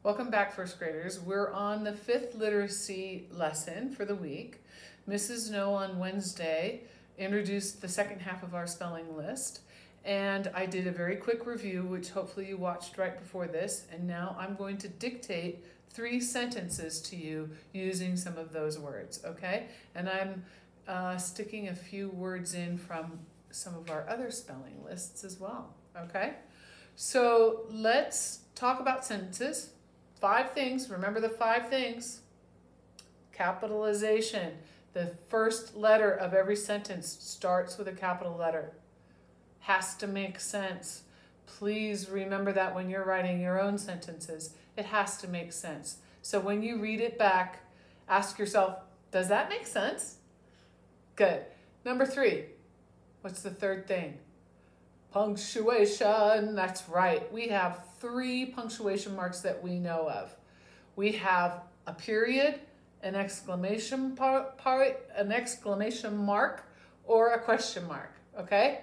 Welcome back, first graders. We're on the 5th literacy lesson for the week. Mrs. No on Wednesday introduced the second half of our spelling list, and I did a very quick review, which hopefully you watched right before this, and now I'm going to dictate 3 sentences to you using some of those words, okay? And I'm sticking a few words in from some of our other spelling lists as well, okay? So let's talk about sentences. 5 things, remember the 5 things. Capitalization, the first letter of every sentence starts with a capital letter. Has to make sense. Please remember that when you're writing your own sentences. It has to make sense. So when you read it back, ask yourself, does that make sense? Good. Number 3, what's the third thing? Punctuation. That's right. We have 3 punctuation marks that we know of. We have a period, an exclamation an exclamation mark, or a question mark, okay?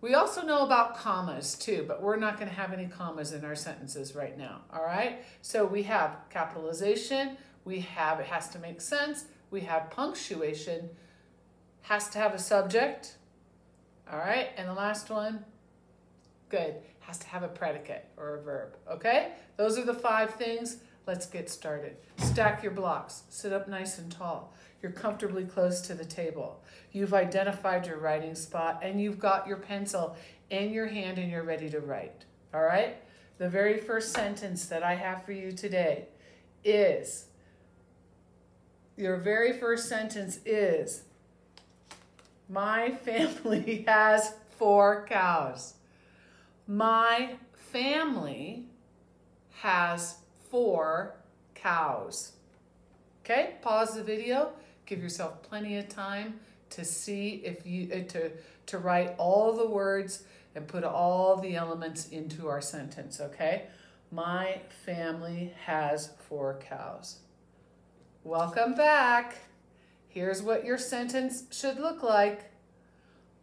We also know about commas too, but we're not going to have any commas in our sentences right now, all right? So we have capitalization, we have it has to make sense, we have punctuation, has to have a subject, all right? And the last one, good, has to have a predicate or a verb, okay? Those are the 5 things. Let's get started. Stack your blocks. Sit up nice and tall. You're comfortably close to the table. You've identified your writing spot and you've got your pencil in your hand and you're ready to write, all right? The very first sentence that I have for you today is, your very first sentence is, my family has 4 cows. My family has 4 cows. Okay, pause the video. Give yourself plenty of time to see if you to write all the words and put all the elements into our sentence, okay? My family has 4 cows. Welcome back. Here's what your sentence should look like.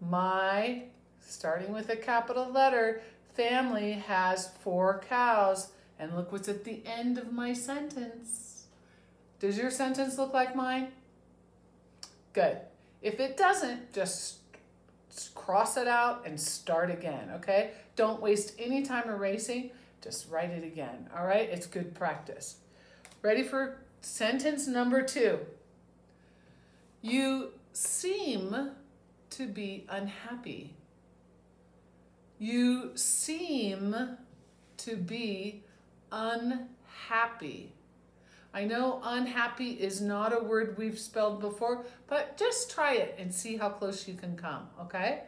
My, starting with a capital letter, family has 4 cows. And look what's at the end of my sentence. Does your sentence look like mine? Good. If it doesn't, just cross it out and start again, okay? Don't waste any time erasing. Just write it again, all right? It's good practice. Ready for sentence number 2. You seem to be unhappy. You seem to be unhappy. I know unhappy is not a word we've spelled before, but just try it and see how close you can come, okay?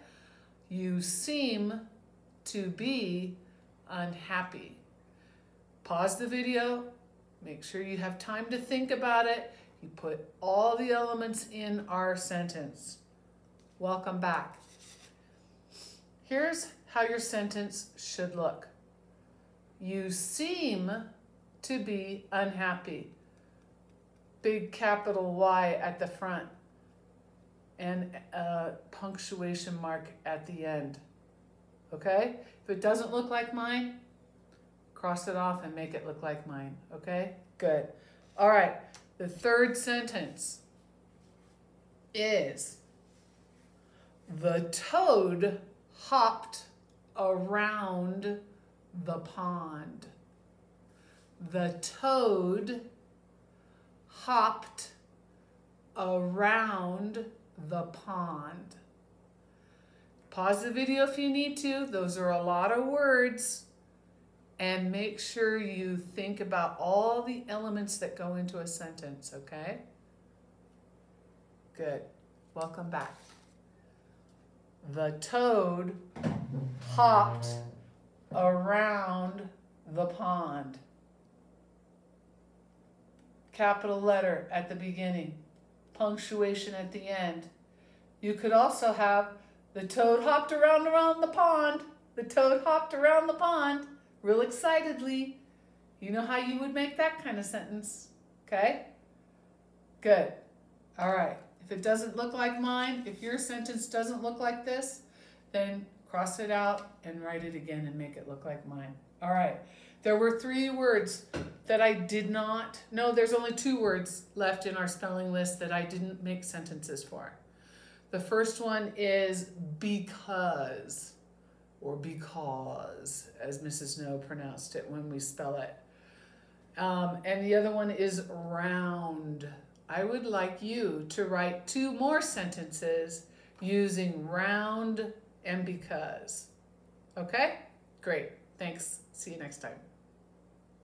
You seem to be unhappy. Pause the video. Make sure you have time to think about it. You put all the elements in our sentence. Welcome back. Here's how your sentence should look. You seem to be unhappy. Big capital Y at the front and a punctuation mark at the end. Okay? If it doesn't look like mine, cross it off and make it look like mine. Okay? Good. All right. The third sentence is, the toad hopped around the pond. The toad hopped around the pond. Pause the video if you need to. Those are a lot of words. And make sure you think about all the elements that go into a sentence, okay? Good. Welcome back. The toad hopped around the pond. Capital letter at the beginning, punctuation at the end. You could also have, the toad hopped around the pond. The toad hopped around the pond real excitedly. You know how you would make that kind of sentence, okay? Good. All right. If it doesn't look like mine, if your sentence doesn't look like this, then cross it out and write it again and make it look like mine. All right. There were 3 words that I did not, no, there's only 2 words left in our spelling list that I didn't make sentences for. The first one is because, or because, as Mrs. No pronounced it when we spell it. And the other one is round. I would like you to write 2 more sentences using round and because. Okay? Great. Thanks. See you next time.